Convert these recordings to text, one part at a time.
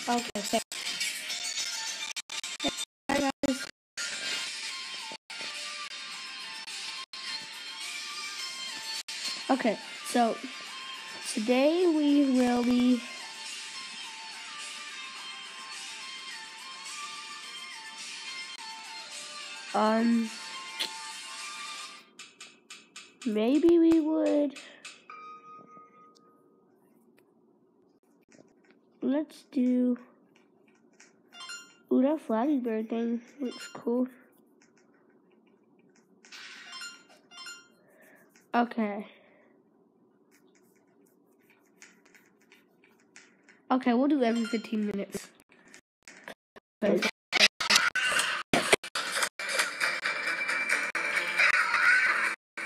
Okay. Hi guys. Okay, so today we will be maybe we would let's do that Flappy Bird thing looks cool. Okay, we'll do every 15 minutes.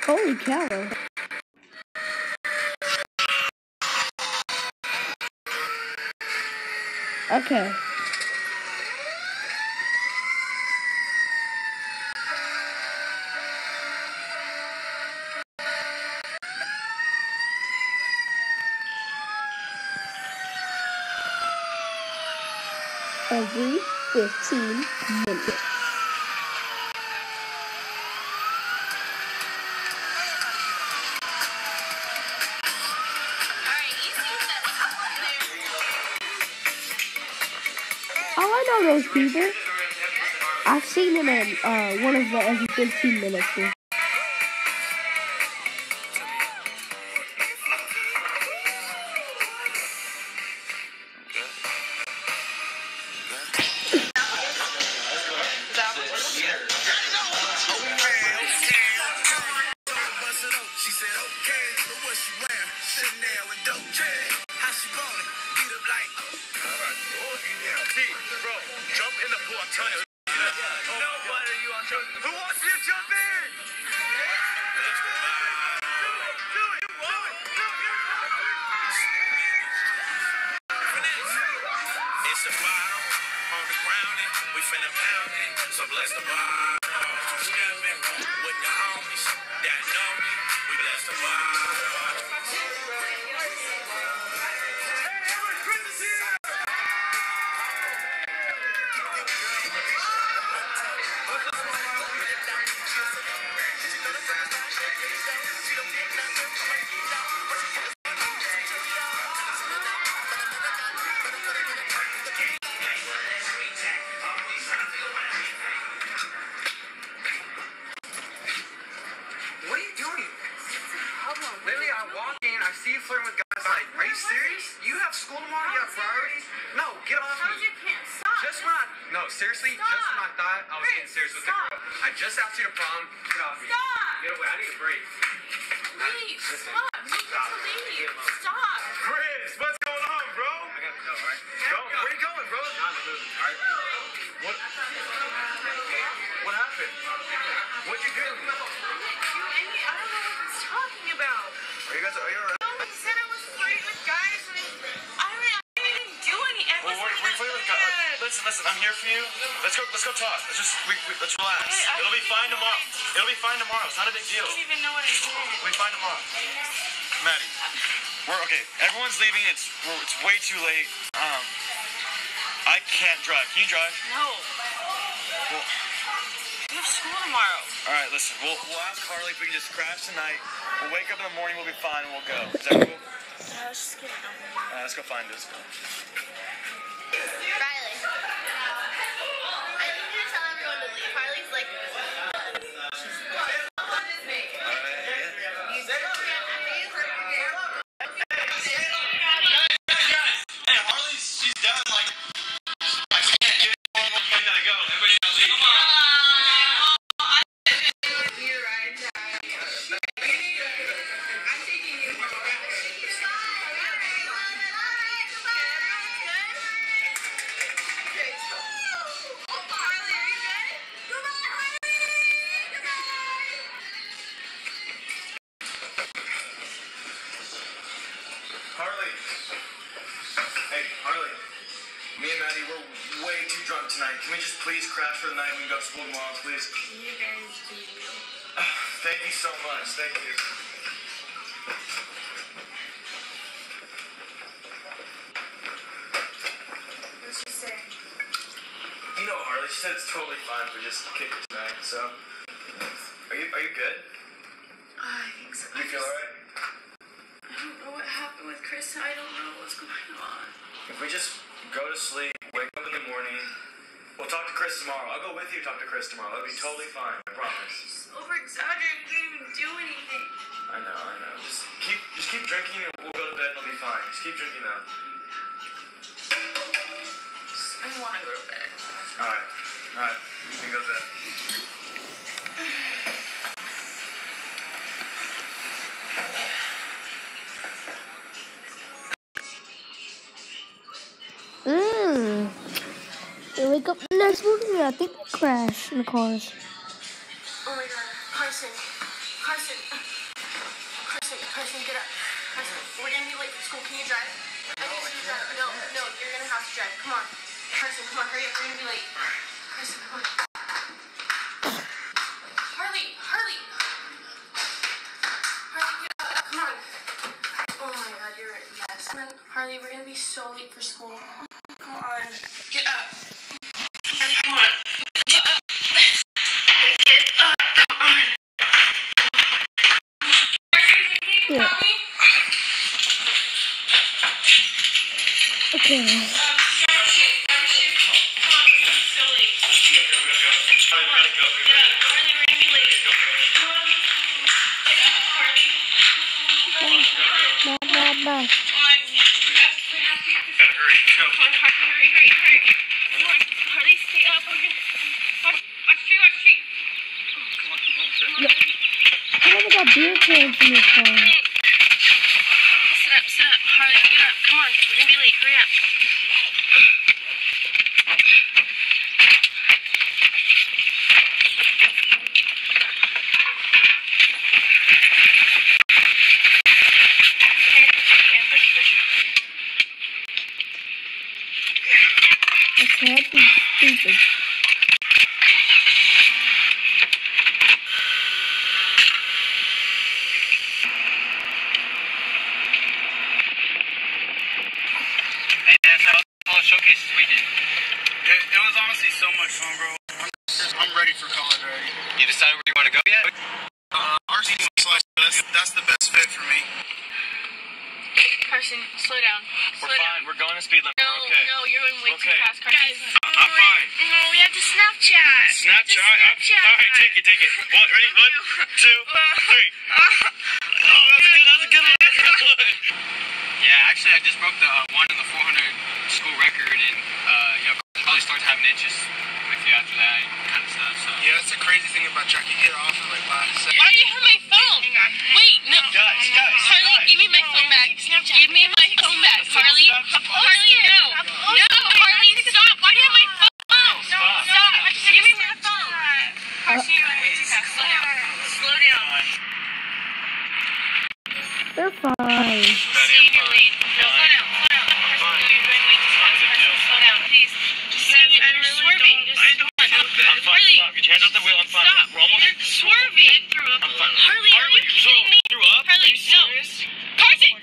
Holy cow. Okay. Every 15 minutes. Oh, I know those people. I've seen them in one of the every 15 minutes. So bless the bar. With the homies that know me, we bless the bar. See you flirting with guys like, are you serious? You have school tomorrow? You have priorities? No, get off me. You can't stop. Just when no, seriously, stop. Just when I thought I was getting serious with the girl. I just asked you to prom. Get off me. Stop. Get away. I need a break. Leave. Stop. You need to leave. Stop. Chris, what's going on, bro? I gotta go, alright? Go. Where you going, bro? Not in the mood, alright? What happened? What'd you do? I don't know what he's talking about. Are you alright? He said I was flirting with guys, and I didn't do any. Well, we're flirting with guys. Listen, I'm here for you. Let's go talk. Let's relax. It'll be fine tomorrow. It's not a big deal. I don't even know what I did. We'll be fine tomorrow. Maddie, we're okay. Everyone's leaving. It's way too late. I can't drive. Can you drive? No. Well, we have school tomorrow. All right, listen. We'll ask Carly if we can just crash tonight. We'll wake up in the morning. We'll be fine. And we'll go. Is that cool? Let's just get it over. All right, let's go find this. Riley. I need you to tell everyone to leave. Harley's like, Hey, Harley's, she's done, like, I can't get it on, you gotta go, everybody's gotta leave. Come on. you're right, I'm taking you home. Harley, are you good? Goodbye, Harley! Harley. Hey, Harley. Me and Maddie, we're way too drunk tonight. Can we just please crash for the night? We can go to school tomorrow, please. You're very sweet. Thank you so much. Thank you. said it's totally fine if we just kick it tonight. So, are you good? I think so. You feel alright? I don't know what happened with Chris. I don't know what's going on. If we just go to sleep, wake up in the morning, we'll talk to Chris tomorrow. I'll go with you to talk to Chris tomorrow. That'll be totally fine. I promise. He's over-exaggerating. He didn't even do anything. I know. Just keep drinking and we'll go to bed and it'll be fine. Just keep drinking now. I want to go to bed. Alright. You can go to bed. They wake up the next morning, I think they crash in the cars. Oh my god. Carson, get up. Carson, we're gonna be late for school. Can you drive? I need you to drive. No, you're gonna have to drive. Come on. Carson, come on, hurry up. We're gonna be late. Carson, come on. Harley, get up. Come on. Oh my god, you're a mess. Come on, Harley, we're gonna be so late for school. Come on. Get up. Come on. Get up. Come on. Yeah. Okay. Bye. What about beer cans in this car? Sit up. Harley, get up. Come on, we're gonna be late. Hurry up. I can't be stupid. Showcases we did. It was honestly so much fun, bro. I'm ready for college already. You decided where you want to go yet? RC that's the best fit for me. Carson, slow down. We're fine. We're going to speed limit. No, We're okay. no, you're going way too Okay. fast. Carson. Guys, I'm fine. No, we have to Snapchat. Snapchat? Alright, take it. Ready? 1, 2, 3. Oh, that's a good one. Yeah, actually, I just broke the 1 in the 400 school record, and probably started having interest with you after that kind of stuff. So yeah, that's the crazy thing about track. You get off at like last second. Why do you have my phone? Hang on. Wait, no. Guys. Harley, give me my phone back. Give me my phone back, Harley. Harley, no. No, Harley, stop. Why do you have my phone? Stop. Give me my phone. Carson, you're going way too fast. Slow down. They're fine. See, you're late. No, slow down. Carson, no, you're going way too fast. Carson, slow down, please. You're swerving. I'm fine. Harley, Stop. Get your hands off the wheel. I'm fine. stop. We're almost You're swerving. I'm fine. Harley, are you kidding me? Threw up? Harley, Are you serious? no. Carson!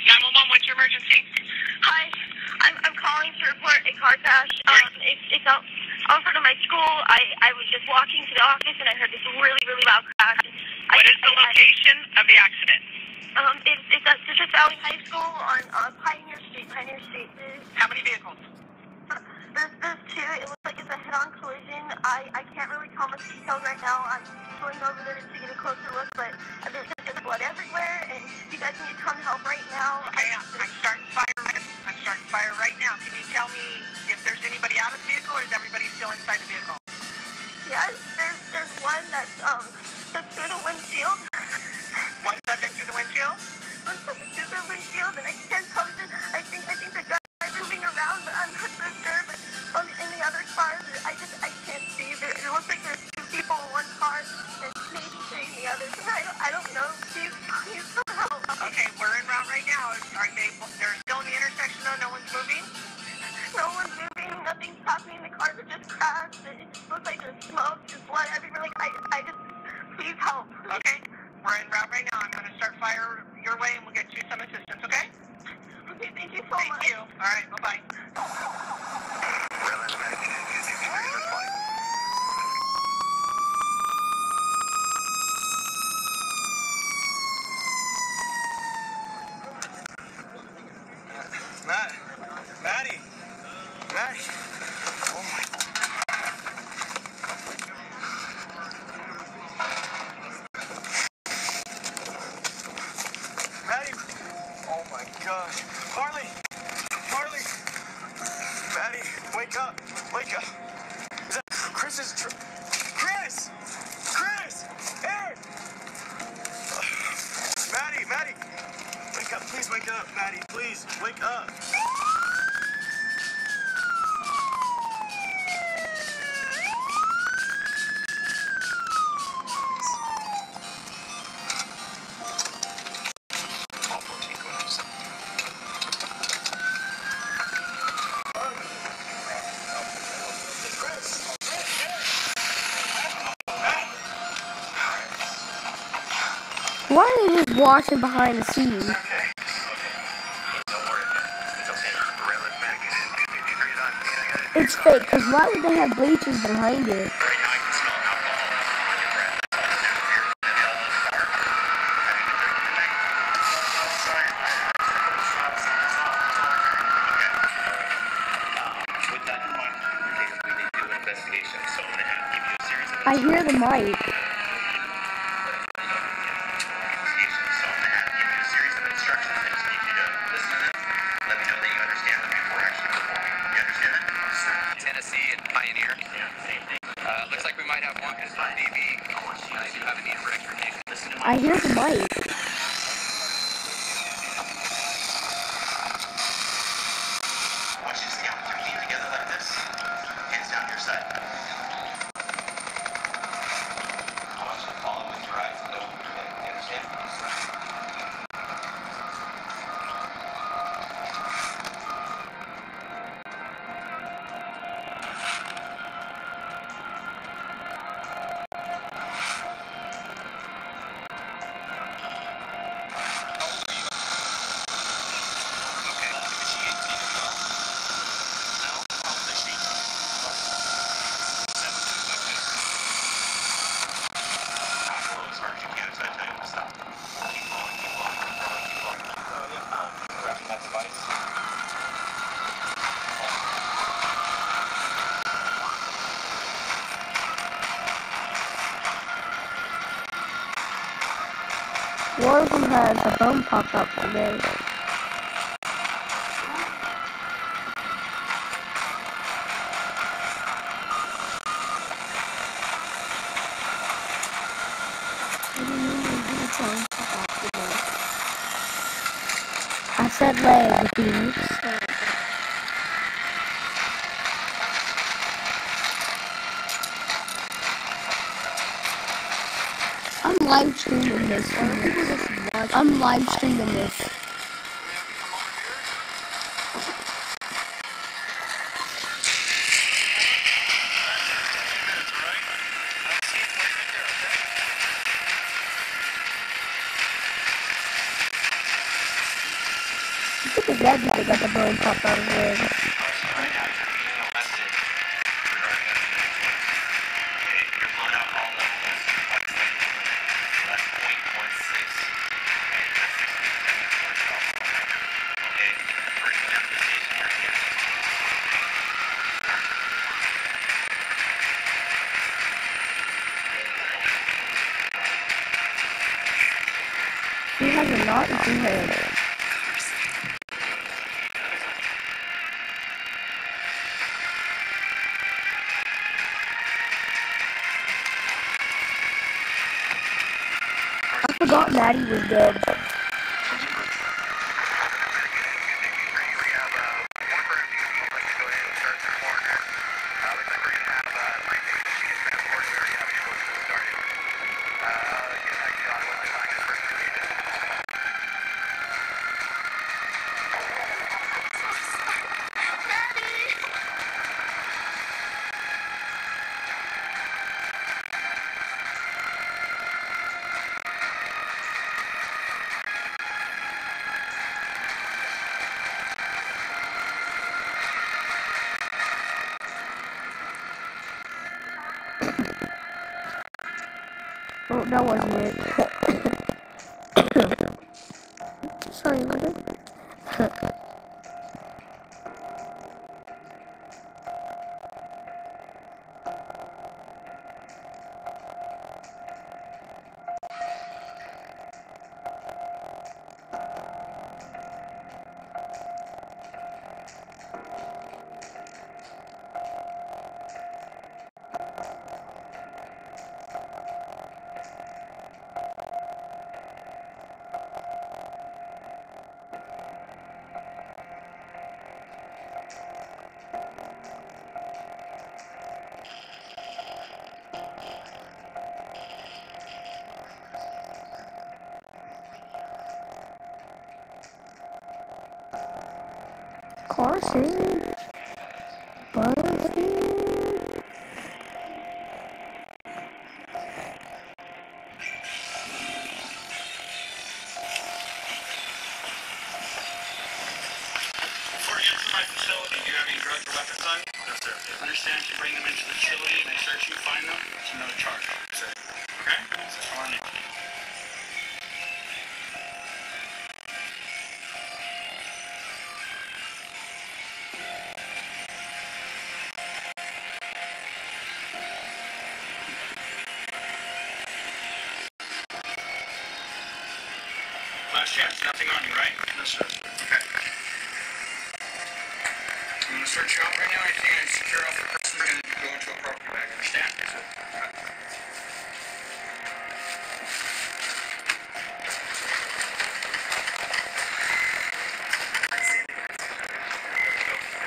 911, what's your emergency? Hi, I'm calling to report a car crash. It's out in front of my school. I was just walking to the office and I heard this really loud crash. What is the location of the accident? It's at Citrus Valley High School on Pioneer Street. How many vehicles? There's two. It looks like it's a head-on collision. I can't really tell much details right now. I'm going over there to get a closer look, but there's just blood everywhere, and you guys need to come help right now. Okay, I'm starting fire right now. Can you tell me if there's anybody out of the vehicle, or is everybody still inside the vehicle? Yes, there's one that's through the windshield. One subject through the windshield? One subject through the windshield, and I can't tell you. I think the guy's moving around, but I'm not so sure. But in the other cars, I can't see. It looks like there's two people in one car, and maybe three in the other. I don't know. Please help. Okay, we're en route right now. They're still in the intersection though? No one's moving? No one's moving. Nothing's happening. The cars are just crashed. It looks like there's smoke, there's blood everywhere. Please help. Okay, we're en route right now. I'm going to start fire your way, and we'll get you some assistance, okay? Okay, thank you so much. Thank you. All right, bye-bye. my gosh. Harley! Harley! Maddie, wake up! Wake up! Is that Chris's Chris! Chris! Aaron! Maddie! Maddie! Wake up! Please wake up, Maddie! Please wake up! Why are they just washing behind the scenes? It's fake, because why would they have bleachers behind it? I hear the mic. Tennessee and Pioneer. Looks like we might have one because DB. I do have a need for extrication. I hear the mic. I want you to stand with your feet together like this. Hands down your side. I want you to follow with your eyes and open your head. You understand? One of them has a bone pop up today. I said leg, dude. I'm live streaming this. I'm live streaming this. Look at that, they got the bone pop out of there. He has a knot in his head. I forgot Maddie was dead. Oh, that wasn't it. Sorry, was it? Carson. Buzzfeed. Before you enter my facility, do you have any drugs or weapons on you? No, sir. Understand if you bring them into the facility and they search you, find them, it's another charge. Sir. Okay? That's all I need. Last chance, nothing on you, right? No, sir. Okay. I'm going to search you out right now. Anything I secure off the person is going to go into a property bag. Understand?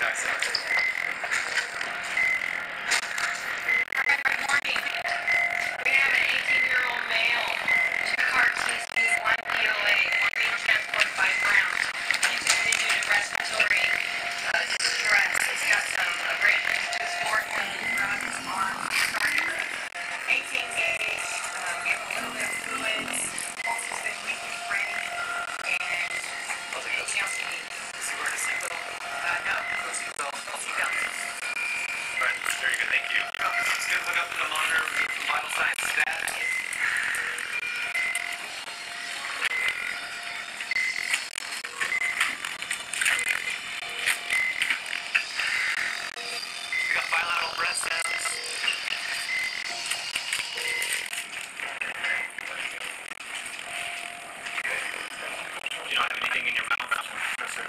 Yes, sir. Good morning. We have an 18-year-old male, 2 car TC, 1 POA, being transported by ground. He's continuing respiratory distress. He's got some abrasions to his forehead, throughout his arm. 18 days. Give him a little bit of fluids. Pulse has been weak and draining. And anything else you need? Is he wearing a seatbelt? No. No seatbelt. No seatbelt. Alright, very good, thank you. It's good to look up in the monitor, vital signs status. We got bilateral breath sounds. You don't have anything in your mouth? No, sir.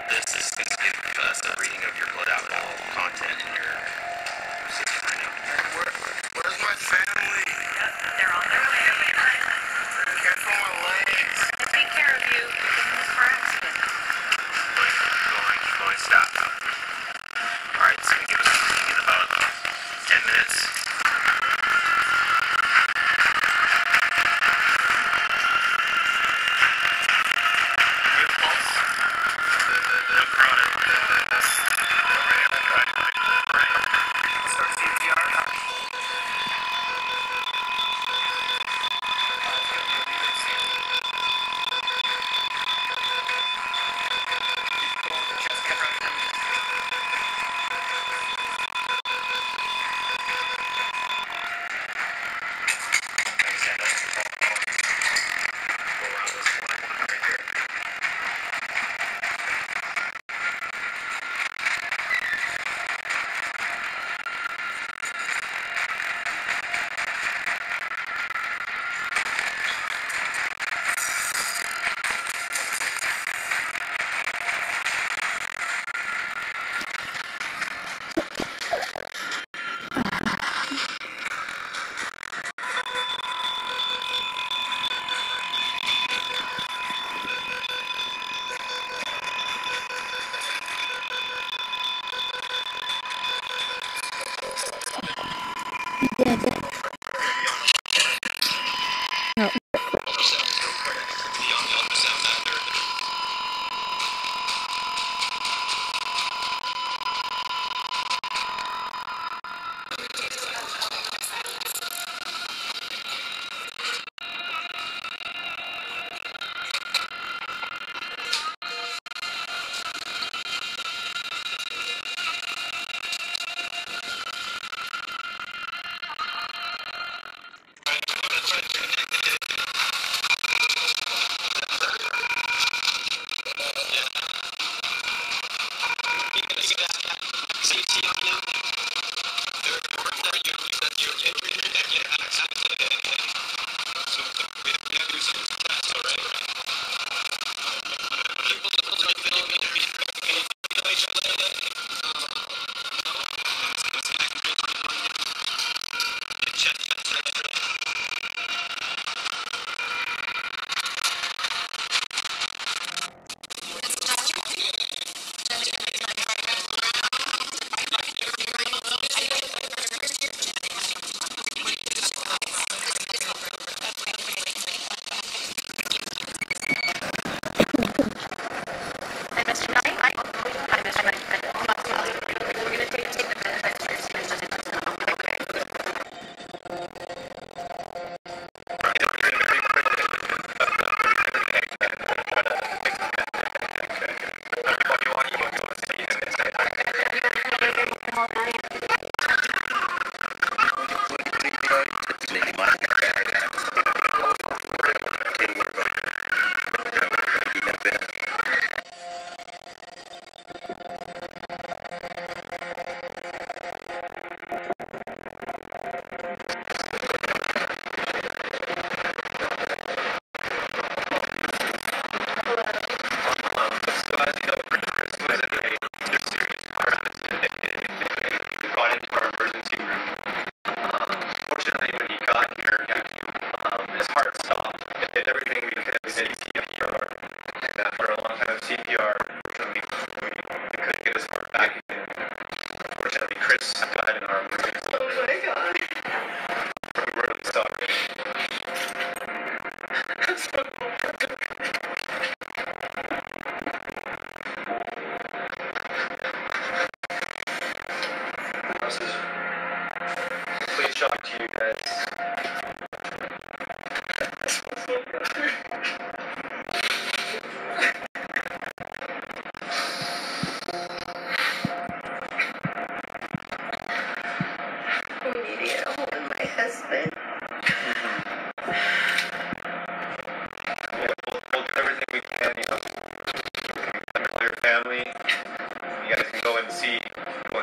This is going to give us a reading of your blood alcohol content in your system right now. Where's my family? They're on their way. Careful my legs. We'll take care of you in this car accident. Keep going, stop. Alright, so give us a reading in about 10 minutes. Good pulse. No carotid. Right. Start CPR. Chest compression. Stand up. Go around this one right here.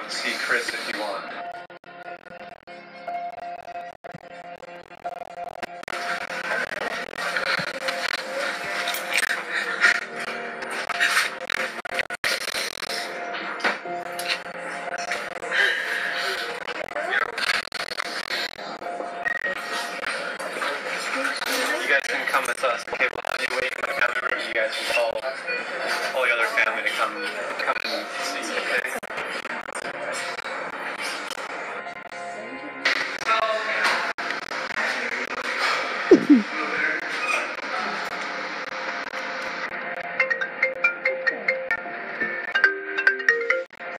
and see Chris if you want. You guys can come with us. Okay, we'll have you wait in the family room. You guys can call the other family to come and see you, okay?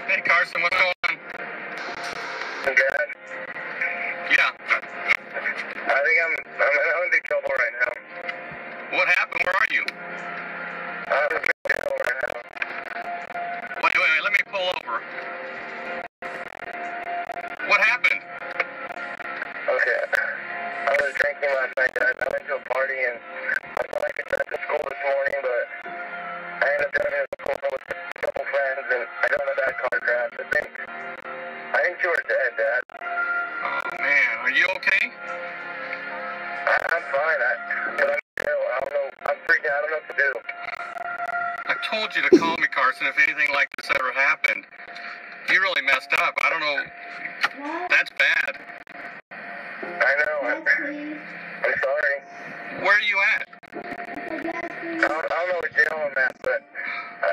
Hey Carson, what's going on? Dad, Yeah. I think I'm in big trouble right now. What happened? Where are you? I'm in big trouble right now. Wait, let me pull over. What happened? Okay. I was drinking last night, Dad. I went to a party and I thought I could drive to school this morning, but I ended up driving to school with a couple friends and I got in a bad car crash. I think you were dead, Dad. Oh man, are you okay? I'm fine, but I'm ill. I don't know. I'm freaking out. I don't know what to do. I told you to call me, Carson, if anything like this ever happened. You really messed up. I don't know. That's bad. I know. I'm sorry. Where are you at? I don't know what jail I'm at, but I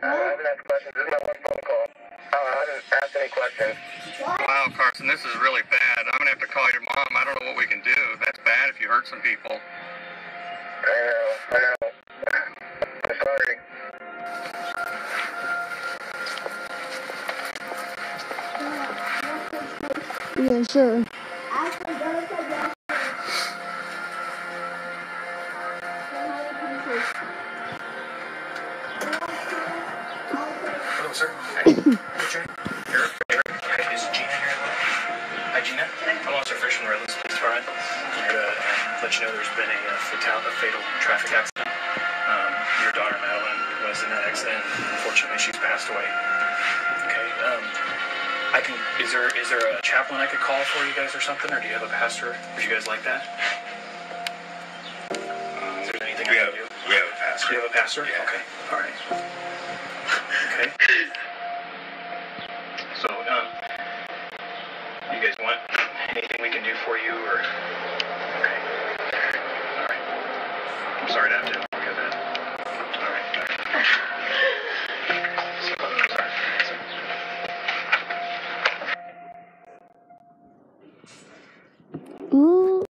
haven't asked questions. This is my one phone call. I haven't asked any questions. Wow, Carson, this is really bad. I'm going to have to call your mom. I don't know what we can do. That's bad if you hurt some people. I know. I'm sorry. Yeah, sure. Hello, sir. Hi. Your favorite is Gina here? Hi, Gina. I'm Officer Fish from Redlands Police Department. Here to let you know there's been a fatal traffic accident. Your daughter, Madeline, was in that accident. Unfortunately, she's passed away. Okay. Is there a chaplain I could call for you guys or something, or do you have a pastor? Would you guys like that? Is there anything I can do? We have a pastor. You have a pastor? Yeah. Okay. All right. Okay. So, you guys want anything we can do for you, or? Okay. All right. I'm sorry to have to hear that. All right. Sorry. Ooh.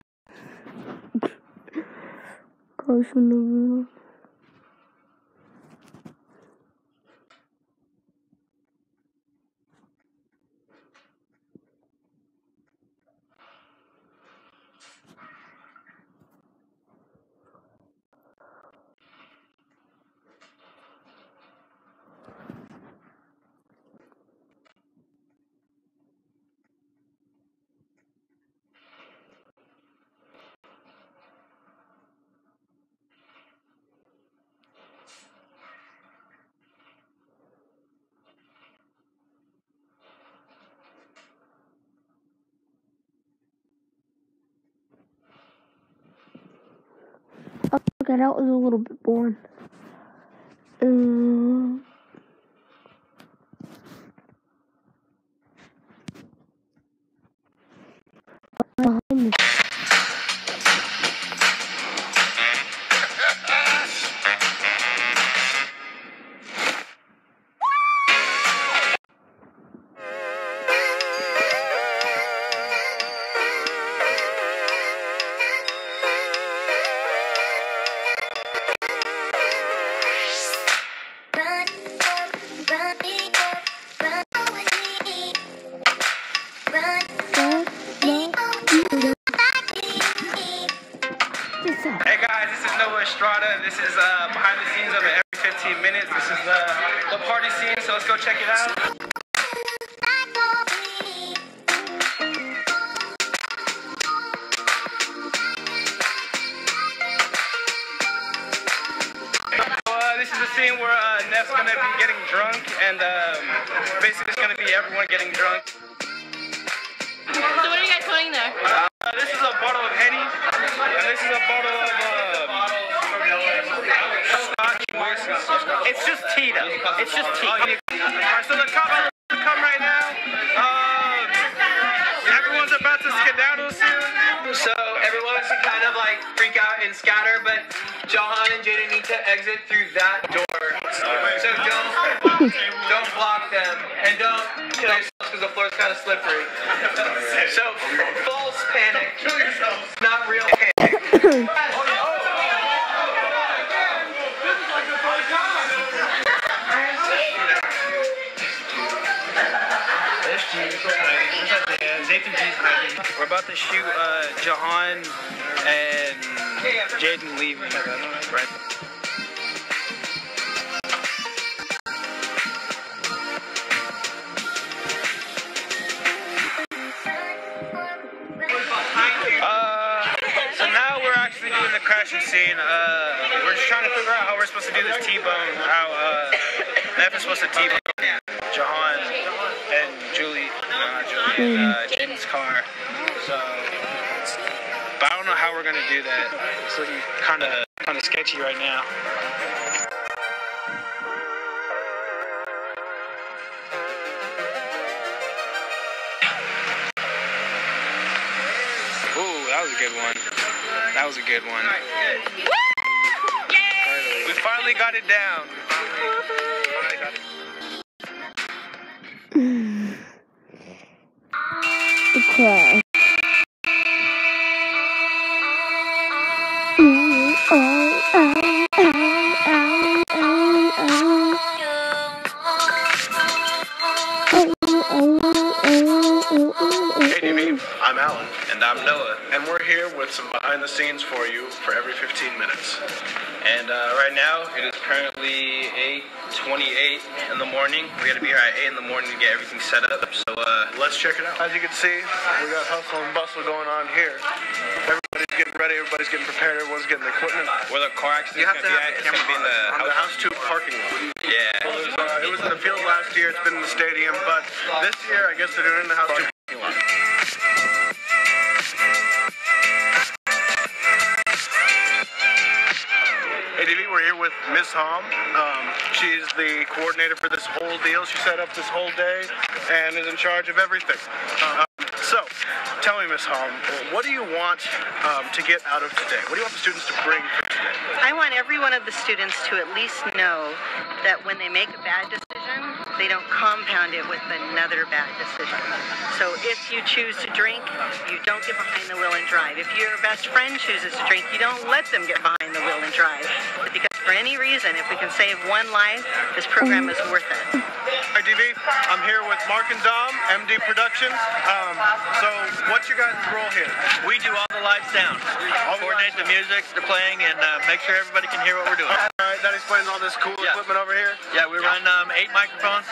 Carson over. Okay, that was a little bit boring. Behind me. Hey guys, this is Noah Estrada. This is behind the scenes of it every 15 minutes. This is the party scene, so let's go check it out. This is a scene where that's going to be getting drunk, and basically it's going to be everyone getting drunk. So what are you guys holding there? This is a bottle of Henny, and this is a bottle of Scotch whiskey. It's just tea, though. It's just tea. Alright, so the cops will come right now. Everyone's about to skedaddle soon. So everyone should kind of like freak out and scatter, but Jonah and Jaden need to exit through that door. So don't block them, and don't kill yourselves because the floor is kind of slippery. So false panic, not real panic. We're about to shoot Jahan and Jaden leaving. Right. So now we're actually doing the crashing scene. We're just trying to figure out how we're supposed to do this T-bone, how Neff is supposed to T-bone Jahan and Jaden's car. So, but I don't know how we're gonna do that. It's looking kind of sketchy right now. Ooh, that was a good one. That was a good one. Yay! We finally got it down. Cry. I'm Alan. And I'm Noah. And we're here with some behind the scenes for you for every 15 minutes. And right now, it is currently 8:28 in the morning. We gotta be here at 8 in the morning to get everything set up. So Let's check it out. As you can see, we got hustle and bustle going on here. Everybody's getting ready, everybody's getting prepared, everyone's getting equipment. where the car accident is gonna be at, it's gonna be in On the House 2 parking lot. Yeah. It was in the field last year, it's been in the stadium, but this year, I guess they're doing it in the House 2 parking lot. ADV, we're here with Miss Hom. She's the coordinator for this whole deal. She set up this whole day and is in charge of everything. So, tell me, Miss Hom, what do you want to get out of today? What do you want the students to bring from today? I want every one of the students to at least know that when they make a bad decision, they don't compound it with another bad decision. So if you choose to drink, you don't get behind the wheel and drive. If your best friend chooses to drink, you don't let them get behind the wheel and drive. Because for any reason, if we can save one life, this program is worth it. Hi, DV. I'm here with Mark and Dom, MD Productions. So, what's your guys' role here? We do all the live sound, coordinate the music they're playing, and make sure everybody can hear what we're doing. All right, that explains all this cool equipment over here. Yeah, we run 8 microphones,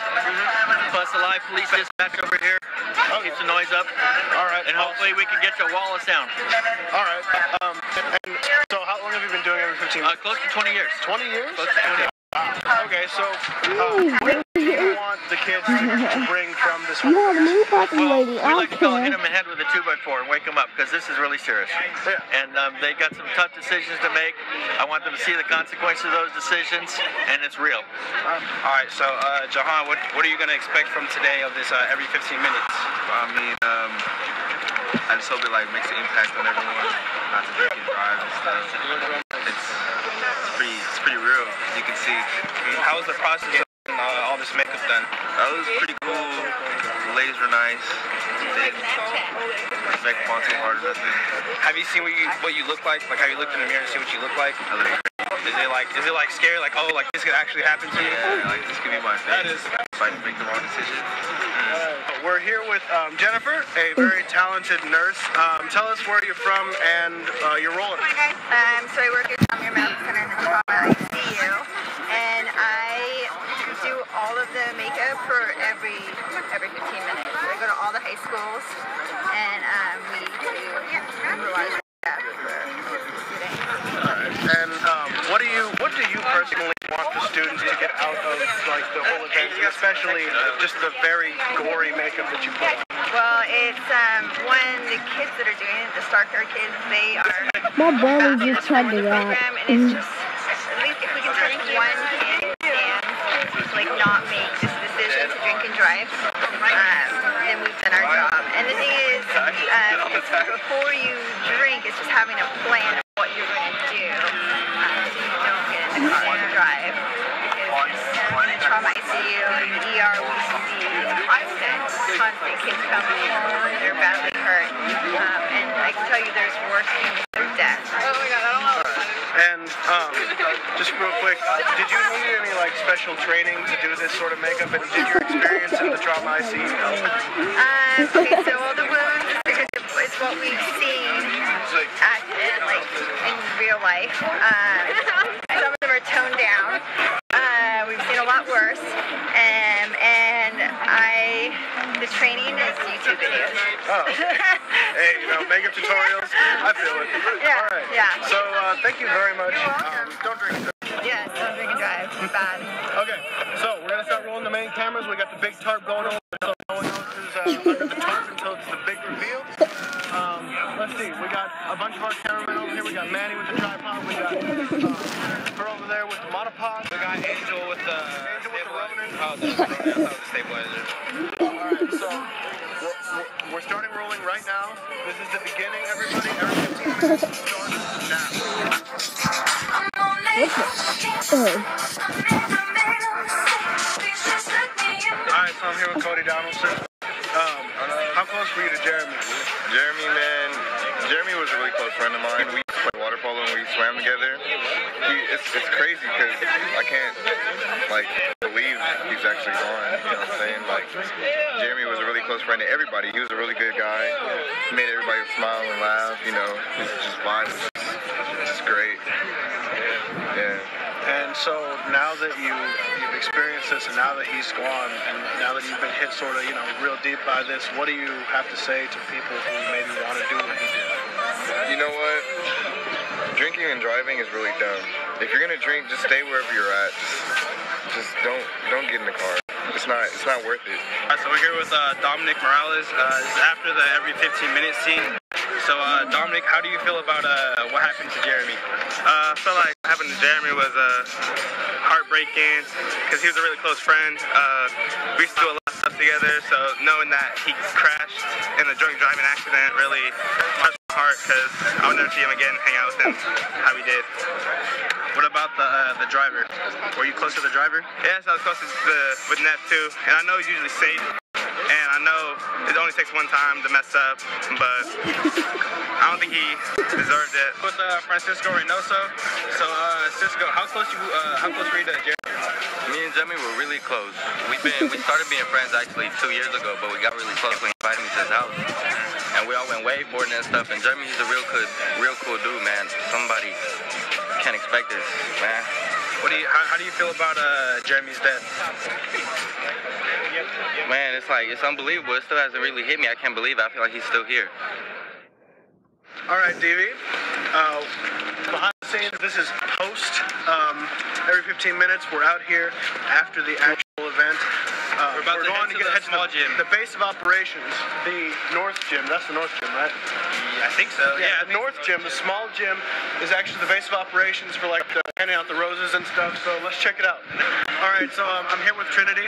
plus a live police dispatch over here. Keeps the noise up. All right. And hopefully we can get to a wall of sound. All right. And so, how long have you been doing every 15 minutes? Close to 20 years. 20 years? Close to 20 years. Okay, so what do you want the kids to bring from this whole You have a new parking Well, lady. we like to call it hit Okay. them in the head with a 2x4 and wake them up, because this is really serious. Yeah. And they got some tough decisions to make. I want them to see the consequences of those decisions, and it's real. All right, so Jahan, what are you gonna expect from today of this every 15 minutes? I mean, I just hope it like makes an impact on everyone, not to drink and drive and stuff. It's pretty real, as you can see. How was the process of getting all this makeup done? That was pretty cool. The ladies were nice. They didn't make them on too hard or nothing. Have you seen what you look like? Like, have you looked in the mirror and see what you look like? I look great. Is it like scary? Like, oh, like this could actually happen to you? Yeah, like this could be my face. That is. If I make the wrong decision. We're here with Jennifer, a very talented nurse. Tell us where you're from and your role. So I work at Your Mouth Center in the trauma ICU, and I do all of the makeup for every 15 minutes. So I go to all the high schools, and we do a lot of makeup for students. And what do you personally want the students to get out of like the whole event, and especially just the very gory makeup that you put on? Well, it's when the kids that are doing it, the Starker kids, they are My brother just tried to rap. program, and it's just at least if we can touch one kid and like not make this decision to drink and drive, then we've done our job. And the thing is, before you drink, it's just having a plan of what you're going to do, so you don't get in the car and drive. Because in the trauma ICU and the ER, we see constant kids coming in, they're badly hurt, and I can tell you there's worse things than death. Oh my God, I don't know. And just real quick, did you need any like special training to do this sort of makeup? And did your experience in the trauma ICU help? Okay, so all the wounds, because it's what we've seen in real life. Some of them are toned down. We've seen a lot worse. The training is YouTube videos. Oh, hey, makeup tutorials. I feel it. Yeah. All right. Yeah. So thank you very much. Don't drink and drive. Yes, don't drink and drive. It's bad. Okay, so we're gonna start rolling the main cameras. We got the big tarp going on, so no one knows who's under the tarp until it's the big reveal. Let's see. We got a bunch of our cameramen over here. We got Manny with the tripod. We got her over there with the monopod. We got Angel with the Ronin. Oh, the stabilizer. Alright, so we're starting rolling right now. This is the beginning, everybody. Every 15 minutes starts now. Alright, so I'm here with Cody Donaldson. How close were you to Jeremy? Jeremy was a really close friend of mine. We used to play water polo and we swam together. It's crazy because I can't believe he's actually gone. You know what I'm saying? Jeremy was a really close friend to everybody. He was a really good guy. He made everybody smile and laugh. His just vibe was just great. Yeah. And so now that you've experienced this, and now that he's gone, and now that you've been hit sort of real deep by this, what do you have to say to people who maybe want to do what he did? You know what? Drinking and driving is really dumb. If you're gonna drink, just stay wherever you're at. Just don't get in the car. It's not worth it. So we're here with Dominic Morales. This is after the every 15-minute scene. So Dominic, how do you feel about what happened to Jeremy? I feel like what happened to Jeremy was heartbreaking because he was a really close friend. We used to do a lot of stuff together, so knowing that he crashed in a drunk driving accident really touched my heart because I would never see him again, hang out with him how he did. What about the driver? Were you close to the driver? Yes, I was close with Neff too, and I know he's usually safe. And I know it only takes one time to mess up, but I don't think he deserved it. With Francisco Reynoso. So, Cisco, how close were you to Jeremy? Me and Jeremy were really close. We started being friends actually 2 years ago, but we got really close when he invited me to his house. And we all went wakeboarding and stuff. And Jeremy, he's a real cool dude, man. Somebody can't expect this, man. How do you feel about Jeremy's death? Man, it's unbelievable. It still hasn't really hit me. I can't believe it. I feel like he's still here. All right, DV. Behind the scenes, this is post. Every 15 minutes, we're out here after the actual event. We're about to going head to the small gym. The base of operations, the North Gym. That's the North Gym, right? I think so. Yeah, the North Gym, the small gym, is actually the base of operations for handing out the roses and stuff. So let's check it out. All right, so I'm here with Trinity.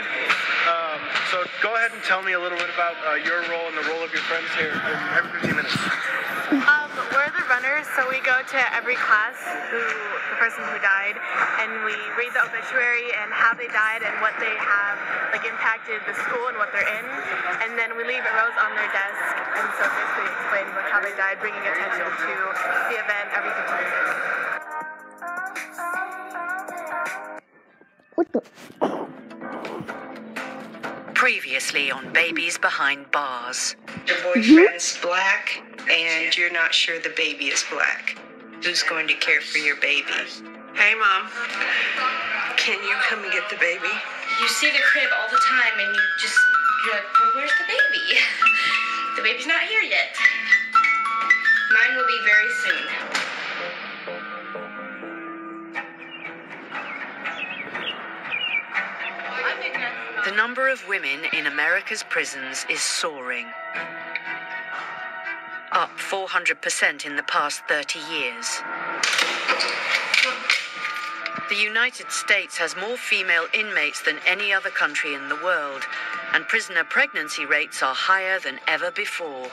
So go ahead and tell me a little bit about your role and the role of your friends here in every 15 minutes. We're the runners, so we go to every class, the person who died, and we read the obituary and how they died and what they have impacted the school and what they're in, and then we leave a rose on their desk, and so basically explain how they died, bringing attention to the event every 15 minutes. What the? Previously on Babies Behind Bars. Your boyfriend's black, and you're not sure the baby is black. Who's going to care for your baby? Hey, Mom. Can you come and get the baby? You see the crib all the time, and you're like, well, where's the baby? The baby's not here yet. Mine will be very soon. The number of women in America's prisons is soaring. Up 400% in the past 30 years. The United States has more female inmates than any other country in the world, and prisoner pregnancy rates are higher than ever before.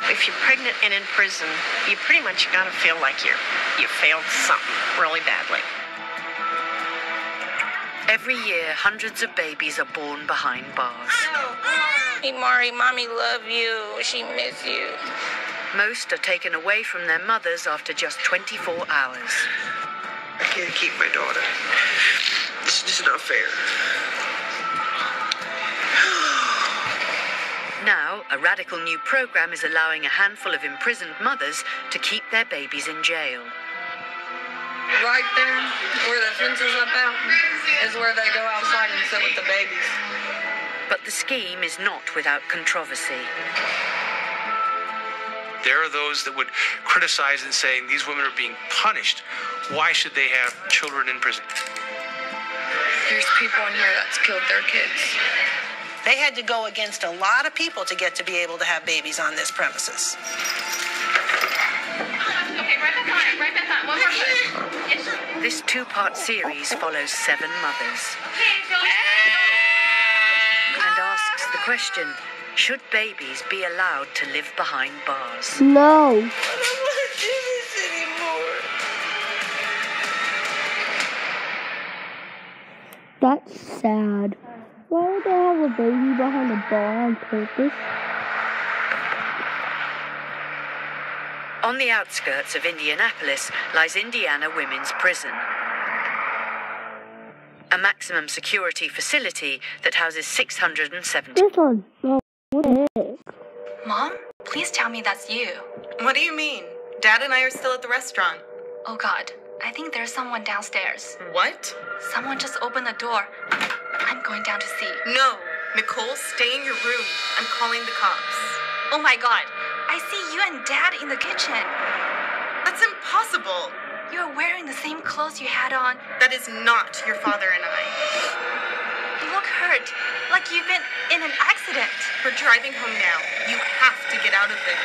If you're pregnant and in prison, you pretty much gotta feel like you failed something really badly. Every year, hundreds of babies are born behind bars. Hey, Mari, Mommy love you. She miss you. Most are taken away from their mothers after just 24 hours. I can't keep my daughter. It's just not fair. Now, a radical new program is allowing a handful of imprisoned mothers to keep their babies in jail. Right there, where the fence is up out, is where they go outside and sit with the babies. But the scheme is not without controversy. There are those that would criticize and saying these women are being punished. Why should they have children in prison? There's people in here that's killed their kids. They had to go against a lot of people to get to be able to have babies on this premises. Okay, right back on. One more push. Yes. This two-part series follows 7 mothers and asks the question, should babies be allowed to live behind bars? No. I don't want to do this anymore. That's sad. Why would they have a baby behind a bar on purpose? On the outskirts of Indianapolis lies Indiana Women's Prison, a maximum security facility that houses 670. This one. No, what the heck? Mom, please tell me that's you. What do you mean? Dad and I are still at the restaurant. Oh God, I think there's someone downstairs. What? Someone just opened the door. I'm going down to see. No. Nicole, stay in your room. I'm calling the cops. Oh my God, I see you and Dad in the kitchen. That's impossible. You're wearing the same clothes you had on. That is not your father and I. You look hurt, like you've been in an accident. We're driving home now. You have to get out of there.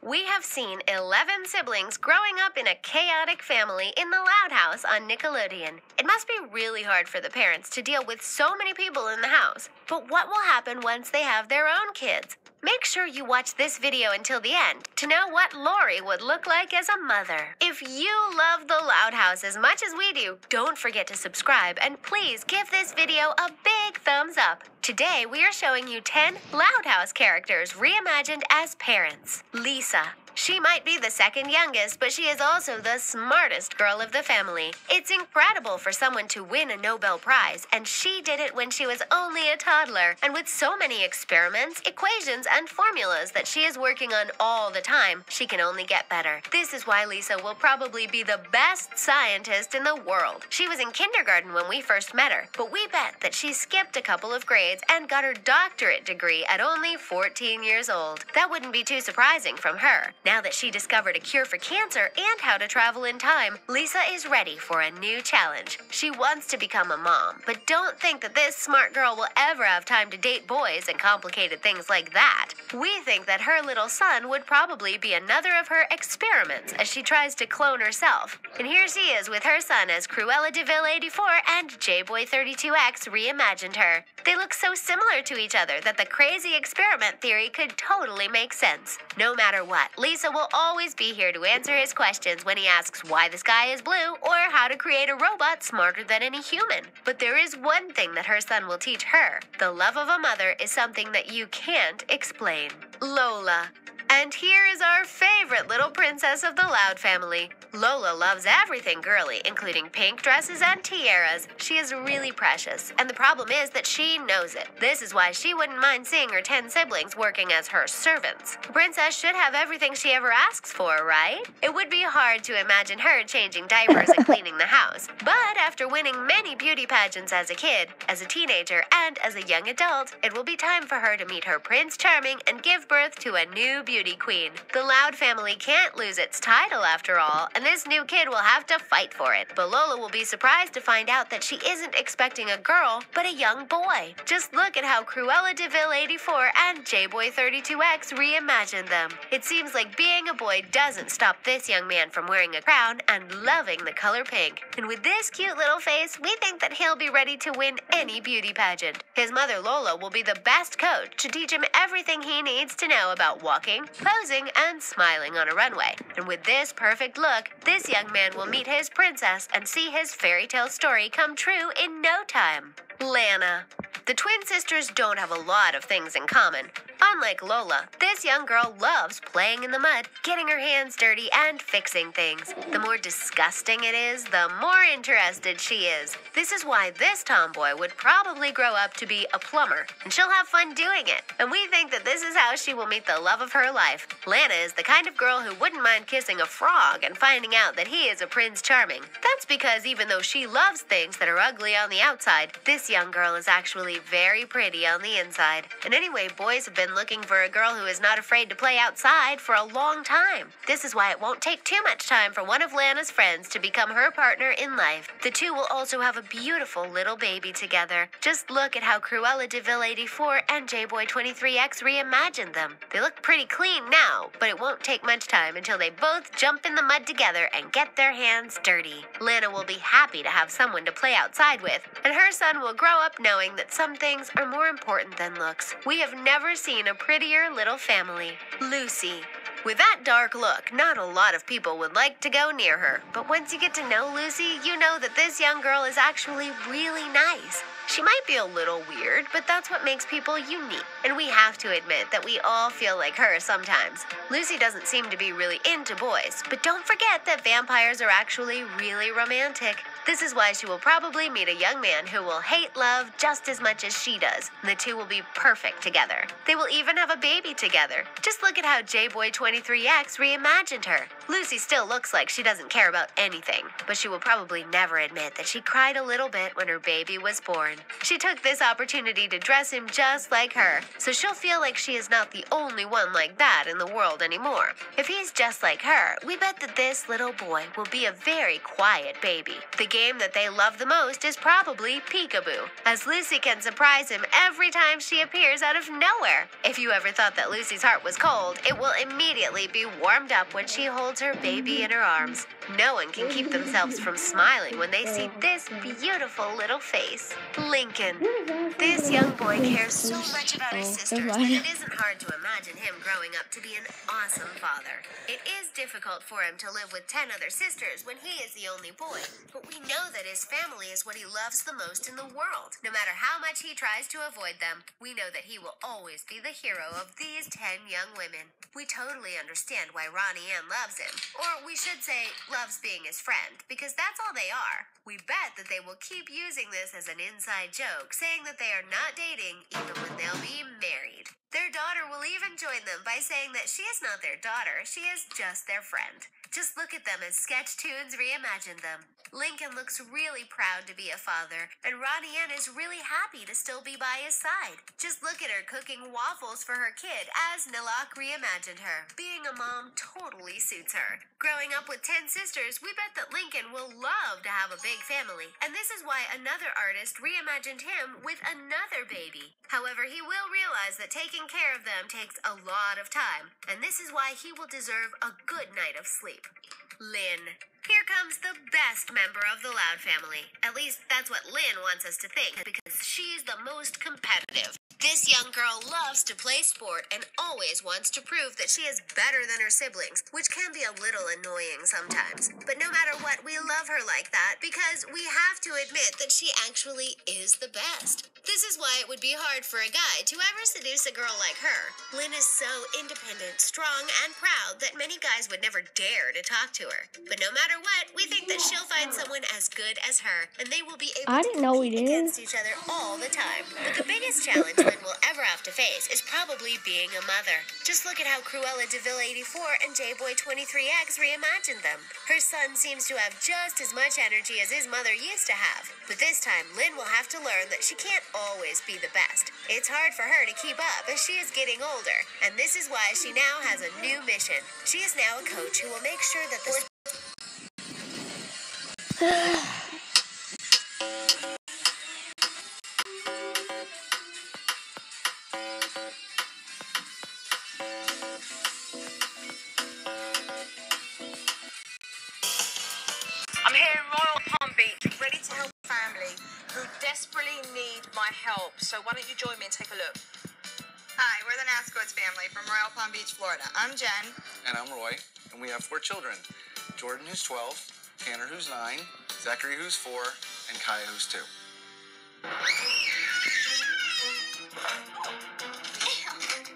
We have seen 11 siblings growing up in a chaotic family in the Loud House on Nickelodeon. It must be really hard for the parents to deal with so many people in the house. But what will happen once they have their own kids? Make sure you watch this video until the end to know what Lori would look like as a mother. If you love the Loud House as much as we do, don't forget to subscribe and please give this video a big thumbs up. Today we are showing you 10 Loud House characters reimagined as parents. Lisa. She might be the second youngest, but she is also the smartest girl of the family. It's incredible for someone to win a Nobel Prize, and she did it when she was only a toddler. And with so many experiments, equations, and formulas that she is working on all the time, she can only get better. This is why Lisa will probably be the best scientist in the world. She was in kindergarten when we first met her, but we bet that she skipped a couple of grades and got her doctorate degree at only 14 years old. That wouldn't be too surprising from her. Now that she discovered a cure for cancer and how to travel in time, Lisa is ready for a new challenge. She wants to become a mom, but don't think that this smart girl will ever have time to date boys and complicated things like that. We think that her little son would probably be another of her experiments as she tries to clone herself. And here she is with her son as Cruella de Vil 84 and J-Boy 32X reimagined her. They look so similar to each other that the crazy experiment theory could totally make sense. No matter what, Lisa will always be here to answer his questions when he asks why the sky is blue or how to create a robot smarter than any human. But there is one thing that her son will teach her. The love of a mother is something that you can't explain. Lola. And here is our favorite little princess of the Loud family. Lola loves everything girly, including pink dresses and tiaras. She is really precious, and the problem is that she knows it. This is why she wouldn't mind seeing her 10 siblings working as her servants. The princess should have everything she ever asks for, right? It would be hard to imagine her changing diapers and cleaning the house. But after winning many beauty pageants as a kid, as a teenager, and as a young adult, it will be time for her to meet her Prince Charming and give birth to a new beauty queen. The Loud family family can't lose its title after all, and this new kid will have to fight for it. But Lola will be surprised to find out that she isn't expecting a girl, but a young boy. Just look at how Cruella de Vil 84 and J-Boy 32X reimagined them. It seems like being a boy doesn't stop this young man from wearing a crown and loving the color pink. And with this cute little face, we think that he'll be ready to win any beauty pageant. His mother Lola will be the best coach to teach him everything he needs to know about walking, posing, and smiling on a runway. And with this perfect look, this young man will meet his princess and see his fairy tale story come true in no time. Lana. The twin sisters don't have a lot of things in common. Unlike Lola, this young girl loves playing in the mud, getting her hands dirty, and fixing things. The more disgusting it is, the more interested she is. This is why this tomboy would probably grow up to be a plumber, and she'll have fun doing it. And we think that this is how she will meet the love of her life. Lana is the kind of girl who wouldn't mind kissing a frog and finding out that he is a Prince Charming. That's because even though she loves things that are ugly on the outside, this young girl is actually very pretty on the inside. And anyway, boys have been looking for a girl who is not afraid to play outside for a long time. This is why it won't take too much time for one of Lana's friends to become her partner in life. The two will also have a beautiful little baby together. Just look at how Cruella de Vil 84 and J-Boy 23X reimagined them. They look pretty clean now, but it won't take much time until they both jump in the mud together and get their hands dirty. Lana will be happy to have someone to play outside with, and her son will grow up knowing that some things are more important than looks. We have never seen a prettier little family. Lucy. With that dark look, not a lot of people would like to go near her. But once you get to know Lucy, you know that this young girl is actually really nice. She might be a little weird, but that's what makes people unique. And we have to admit that we all feel like her sometimes. Lucy doesn't seem to be really into boys, but don't forget that vampires are actually really romantic. This is why she will probably meet a young man who will hate love just as much as she does. And the two will be perfect together. They will even have a baby together. Just look at how J-Boy 23X reimagined her. Lucy still looks like she doesn't care about anything, but she will probably never admit that she cried a little bit when her baby was born. She took this opportunity to dress him just like her, so she'll feel like she is not the only one like that in the world anymore. If he's just like her, we bet that this little boy will be a very quiet baby. The game that they love the most is probably peekaboo, as Lucy can surprise him every time she appears out of nowhere. If you ever thought that Lucy's heart was cold, it will immediately be warmed up when she holds her baby in her arms. No one can keep themselves from smiling when they see this beautiful little face. Lincoln. This young boy cares so much about his sisters that it isn't hard to imagine him growing up to be an awesome father. It is difficult for him to live with 10 other sisters when he is the only boy, but we know that his family is what he loves the most in the world. No matter how much he tries to avoid them, we know that he will always be the hero of these 10 young women. We totally understand why Ronnie Ann loves him, or we should say loves being his friend, because that's all they are. We bet that they will keep using this as an inside joke, saying that they are not dating even when they'll be married. Their daughter will even join them by saying that she is not their daughter, she is just their friend. Just look at them as Sketchtoons reimagined them. Lincoln looks really proud to be a father, and Ronnie Ann is really happy to still be by his side. Just look at her cooking waffles for her kid as Nilak reimagined her. Being a mom totally suits her. Growing up with 10 sisters, we bet that Lincoln will love to have a big family, and this is why another artist reimagined him with another baby. However, he will realize that taking care of them takes a lot of time, and this is why he will deserve a good night of sleep. Lynn. Here comes the best member of the Loud family. At least that's what Lynn wants us to think, because she's the most competitive. This young girl loves to play sport and always wants to prove that she is better than her siblings, which can be a little annoying sometimes. But no matter what, we love her like that because we have to admit that she actually is the best. This is why it would be hard for a guy to ever seduce a girl like her. Lynn is so independent, strong, and proud that many guys would never dare to talk to her. But no matter what, we think that she'll find someone as good as her, and they will be able to compete against each other all the time. But the biggest challenge Lynn will ever have to face is probably being a mother. Just look at how Cruella DeVille 84 and J-Boy 23X reimagined them. Her son seems to have just as much energy as his mother used to have. But this time, Lynn will have to learn that she can't always be the best. It's hard for her to keep up as she is getting older, and this is why she now has a new mission. She is now a coach who will make sure that the I'm here in Royal Palm Beach, ready to help a family who desperately need my help. So why don't you join me and take a look? Hi, we're the Nasco's family from Royal Palm Beach, Florida. I'm Jen. And I'm Roy, and we have 4 children. Jordan, who's 12, Tanner, who's 9, Zachary, who's 4, and Kaya, who's 2.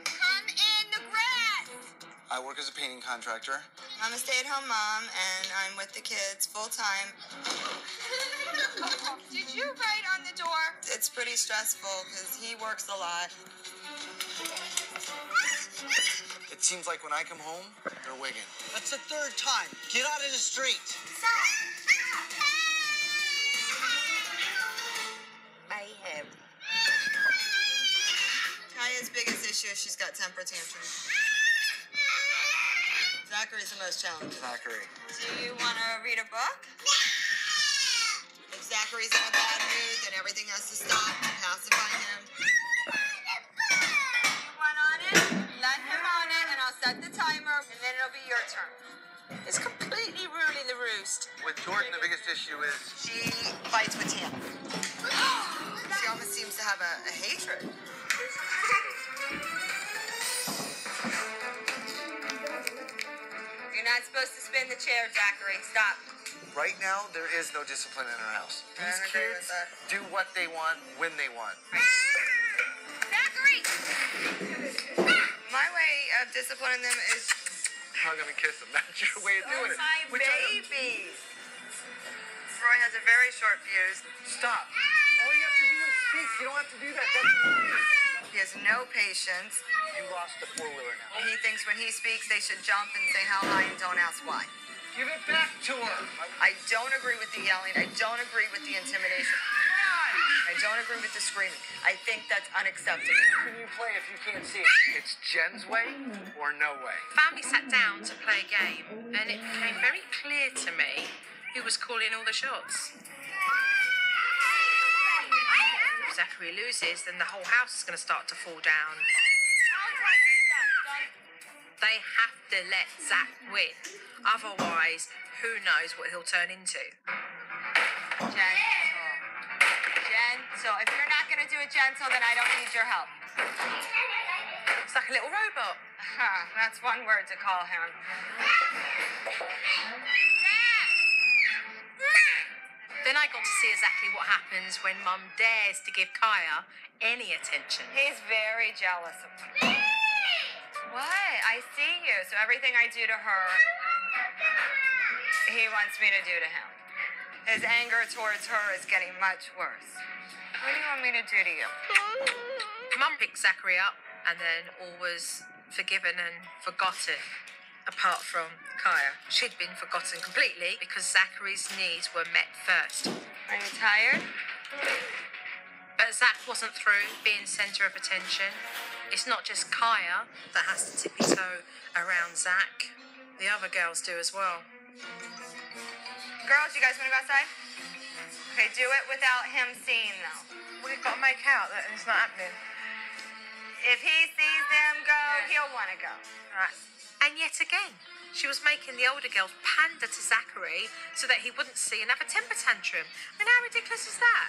Come in the grass! I work as a painting contractor. I'm a stay-at-home mom, and I'm with the kids full-time. Did you write on the door? It's pretty stressful because he works a lot. It seems like when I come home, they're wigging. That's the 3rd time. Get out of the street. Mayhem. Kaya's biggest issue is she's got temper tantrums. Zachary's the most challenging. Zachary. Do you want to read a book? If Zachary's in a bad mood, then everything has to stop and pacify him. You want on it? Let him on it, and I'll set the timer, and then it'll be your turn. It's completely ruling the roost. With Jordan, the biggest issue is She fights with him. She almost seems to have a hatred. You're not supposed to spin the chair, Zachary. Stop. right now there is no discipline in our house. I These agree with kids that. do what they want when they want. Zachary! My way of disciplining them is Hug them and kiss them. That's your way of doing it. my Which I don't- babies. Roy has a very short fuse. Stop. All you have to do is speak. You don't have to do that. That's... He has no patience. You lost the four-wheeler now. He thinks when he speaks, they should jump and say how high and don't ask why. Give it back to her. I don't agree with the yelling. I don't agree with the intimidation. I don't agree with the screaming. I think that's unacceptable. How can you play if you can't see it? It's Jen's way or no way. Family sat down to play a game, and it became very clear to me who was calling all the shots. If Zachary loses, then the whole house is going to start to fall down. They have to let Zach win. Otherwise, who knows what he'll turn into. So if you're not going to do it gentle, then I don't need your help. It's like a little robot. That's one word to call him. Then I got to see exactly what happens when Mum dares to give Kaya any attention. He's very jealous of me. What? I see you. So everything I do to her, he wants me to do to him. His anger towards her is getting much worse. What do you want me to do to you? Mum picked Zachary up, and then all was forgiven and forgotten, apart from Kaya. She'd been forgotten completely because Zachary's needs were met first. Are you tired? But Zach wasn't through being centre of attention. It's not just Kaya that has to tippy-toe around Zach. The other girls do as well. Girls, you guys want to go outside? Okay, do it without him seeing, though. We've got to make out that it's not happening. If he sees them go, he'll want to go. Right. And yet again, she was making the older girls pander to Zachary so that he wouldn't see another temper tantrum. I mean, how ridiculous is that?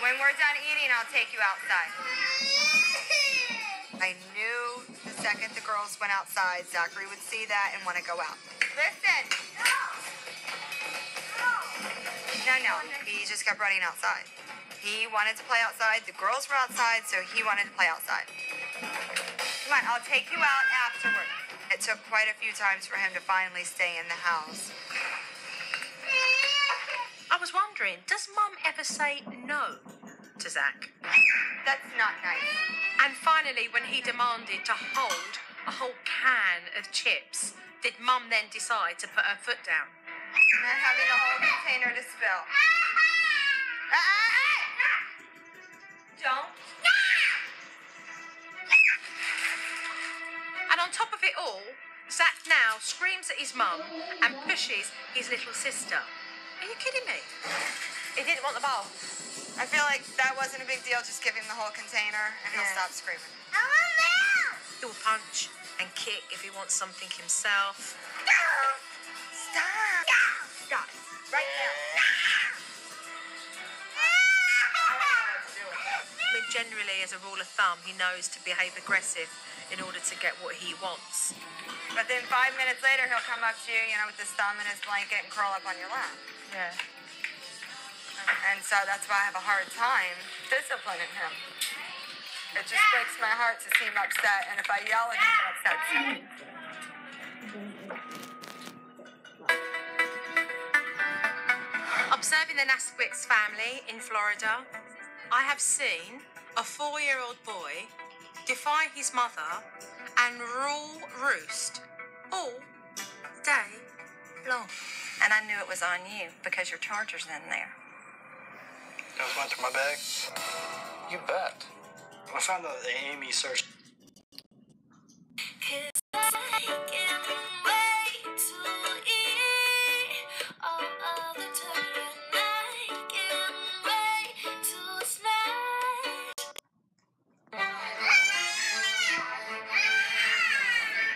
When we're done eating, I'll take you outside. I knew the second the girls went outside, Zachary would see that and want to go out. Listen! No, he just kept running outside. He wanted to play outside, the girls were outside, so he wanted to play outside. Come on, I'll take you out afterward. It took quite a few times for him to finally stay in the house. I was wondering, does Mum ever say no to Zach. That's not nice. And finally, when he demanded to hold a whole can of chips, did Mum then decide to put her foot down? Not having a whole container to spill. Don't. And on top of it all, Zach now screams at his mum and pushes his little sister. Are you kidding me? He didn't want the ball. I feel like that wasn't a big deal. Just give him the whole container and he'll stop screaming. He will punch and kick if he wants something himself. Stop. Stop. Right now. I mean, generally, as a rule of thumb, he knows to behave aggressive in order to get what he wants. But then 5 minutes later, he'll come up to you, with his thumb in his blanket and curl up on your lap. Yeah. And so that's why I have a hard time disciplining him. It just breaks my heart to see him upset, and if I yell at him, it upsets him. Observing the Nasquitz family in Florida, I have seen a 4-year-old boy defy his mother and rule roost all day long. And I knew it was on you because your charger's in there. I was going through my bag. You bet. I found the Amy search.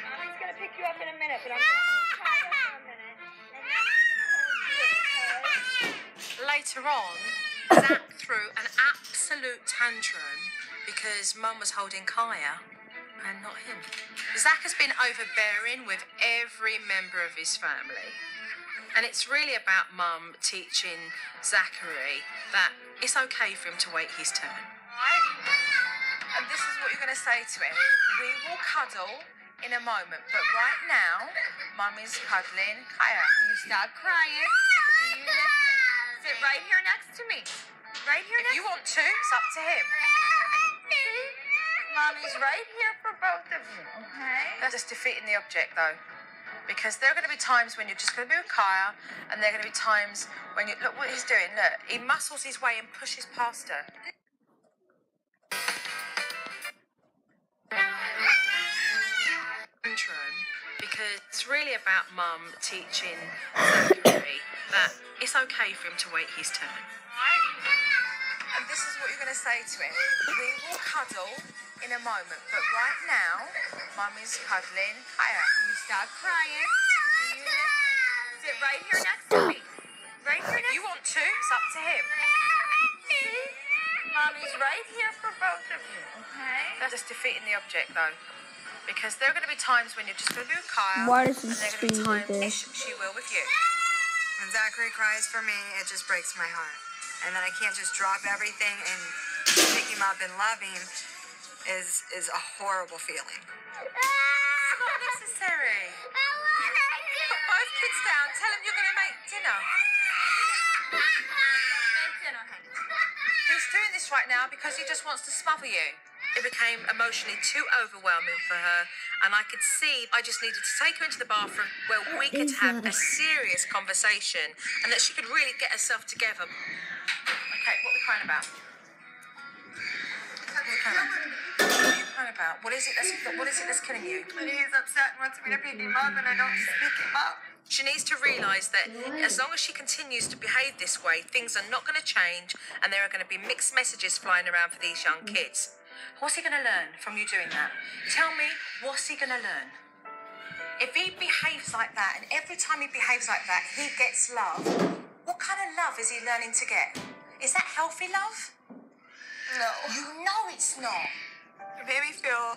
Mommy's gonna pick you up in a minute, but I'm gonna hold Kaya for a minute, and then I'm gonna hold you, okay? Later on, Zach threw an absolute tantrum because Mum was holding Kaya and not him. Zach has been overbearing with every member of his family. And it's really about Mum teaching Zachary that it's okay for him to wait his turn. Right? And this is what you're going to say to him. We will cuddle in a moment, but right now, Mum is cuddling Kaya. You stop crying. And you listen. Sit right here next to me. Right here next to me. If you want to, it's up to him. Mommy's right here for both of you, okay? That's just defeating the object, though. Because there are going to be times when you're just going to be with Kaya, and there are going to be times when you... Look what he's doing, look. He muscles his way and pushes past her. Because it's really about Mum teaching Zachary that it's okay for him to wait his turn. And this is what you're going to say to him. We will cuddle in a moment, but right now, Mum is cuddling Kaya. You stop crying. And you listen. Sit right here next to me. Right here next to me. If you want to, it's up to him. Mommy's right here for both of you, okay? That's just defeating the object, though. Because there are going to be times when you're just going to be with Kaya, Why does and he there are going to be scream like times this? she will with you. When Zachary cries for me, it just breaks my heart. And then I can't just drop everything and pick him up and love him is a horrible feeling. It's not necessary. Put both kids down. Tell them you're going to make dinner. He's doing this right now because he just wants to smother you. It became emotionally too overwhelming for her, and I could see I just needed to take her into the bathroom where we could have a serious conversation and that she could really get herself together. Okay, what are we crying about? What are you crying about? What is it that's killing you? And he's upset and wants me to pick him up, and I don't pick him up. She needs to realise that as long as she continues to behave this way, things are not going to change, and there are going to be mixed messages flying around for these young kids. What's he going to learn from you doing that? Tell me, what's he going to learn? If he behaves like that, and every time he behaves like that, he gets love, what kind of love is he learning to get? Is that healthy love? No. You know it's not. It made me feel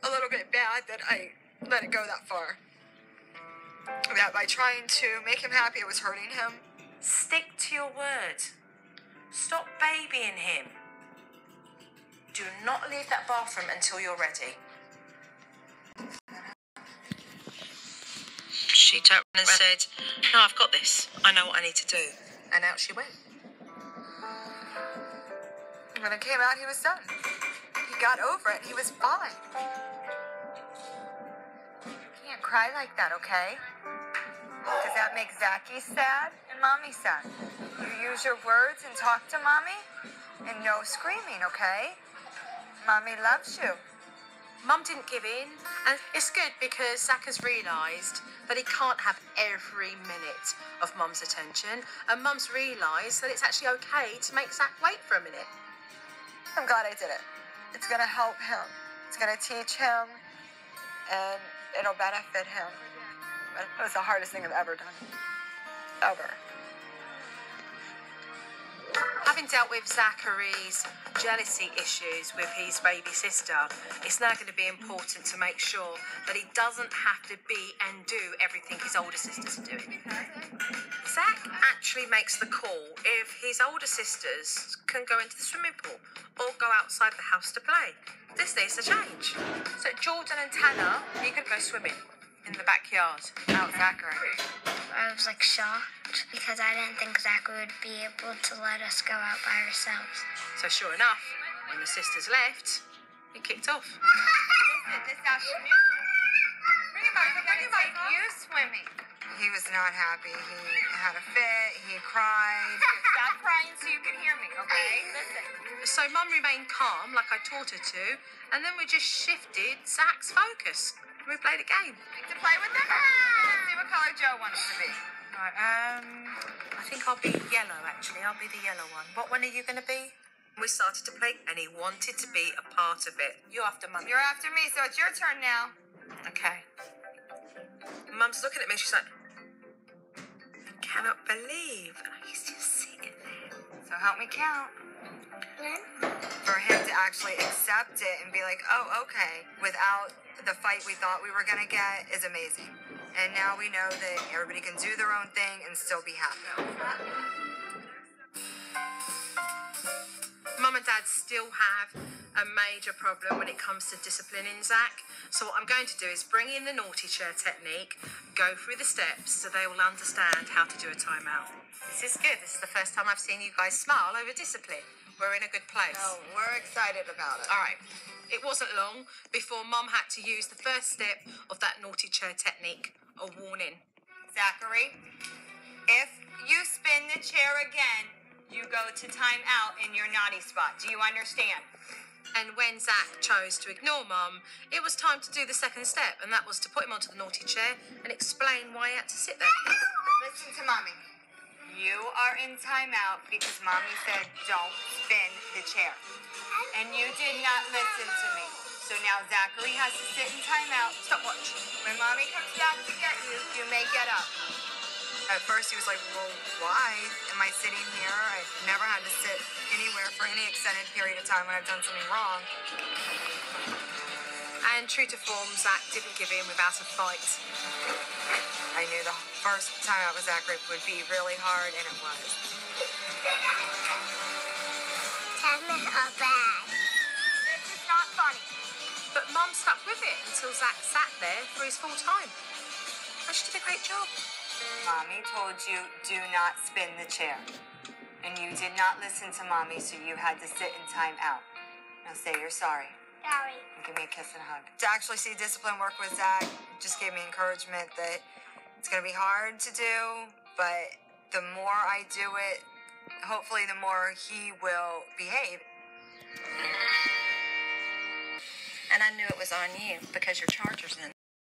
a little bit bad that I let it go that far. That by trying to make him happy, it was hurting him. Stick to your word. Stop babying him. Do not leave that bathroom until you're ready. She turned around and said, "No, I've got this. I know what I need to do." And out she went. When it came out, he was done. He got over it. He was fine. You can't cry like that, okay? Because that makes Zachy sad and Mommy sad. You use your words and talk to Mommy, and no screaming, okay? Mommy loves you. Mum didn't give in, and it's good because Zach has realised that he can't have every minute of Mum's attention, and Mum's realised that it's actually okay to make Zach wait for a minute. I'm glad I did it. It's gonna help him. It's gonna teach him, and it'll benefit him. But it was the hardest thing I've ever done. Ever. Having dealt with Zachary's jealousy issues with his baby sister, it's now going to be important to make sure that he doesn't have to be and do everything his older sisters are doing. Zach actually makes the call if his older sisters can go into the swimming pool or go outside the house to play. This needs to change. So Jordan and Tanner, you could go swimming in the backyard without Zachary. I was like shocked because I didn't think Zachary would be able to let us go out by ourselves. So sure enough, when the sisters left, he kicked off. Listen, this afternoon, bring him back, you swimming. He was not happy. He had a fit. He cried. Stop crying so you can hear me, okay? Listen. So Mum remained calm, like I taught her to, and then we just shifted Zach's focus. We played a game. To play with them? Let's see what color Joe wants to be. Right, I think I'll be yellow, actually. I'll be the yellow one. What one are you going to be? We started to play, and he wanted to be a part of it. You're after Mum. You're after me, so it's your turn now. Okay. Mum's looking at me, she's like, I cannot believe he's just sitting there. So help me count. For him to actually accept it and be like, oh, okay, without the fight we thought we were going to get is amazing. And now we know that everybody can do their own thing and still be happy. Mum and Dad still have a major problem when it comes to disciplining Zach. So what I'm going to do is bring in the naughty chair technique, go through the steps so they will understand how to do a timeout. This is good. This is the first time I've seen you guys smile over discipline. We're in a good place. Oh, we're excited about it. All right. It wasn't long before Mum had to use the first step of that naughty chair technique, a warning. Zachary, if you spin the chair again, you go to time out in your naughty spot. Do you understand? And when Zach chose to ignore Mum, it was time to do the second step, and that was to put him onto the naughty chair and explain why he had to sit there. Listen to Mommy. You are in timeout because Mommy said don't spin the chair. And you did not listen to me. So now Zachary has to sit in timeout. Stop watch. When Mommy comes back to get you, you may get up. At first he was like, well, why am I sitting here? I've never had to sit anywhere for any extended period of time when I've done something wrong. And true to form, Zach didn't give in without a fight. I knew the first time out with Zachary would be really hard, and it was. Tell me how bad. This is not funny. But Mum stuck with it until Zach sat there for his full time. And she did a great job. Mommy told you, do not spin the chair. And you did not listen to Mommy, so you had to sit in time out. Now say you're sorry. Sorry. And give me a kiss and a hug. To actually see discipline work with Zach just gave me encouragement that it's going to be hard to do, but the more I do it, hopefully the more he will behave. And I knew it was on you because your charger's in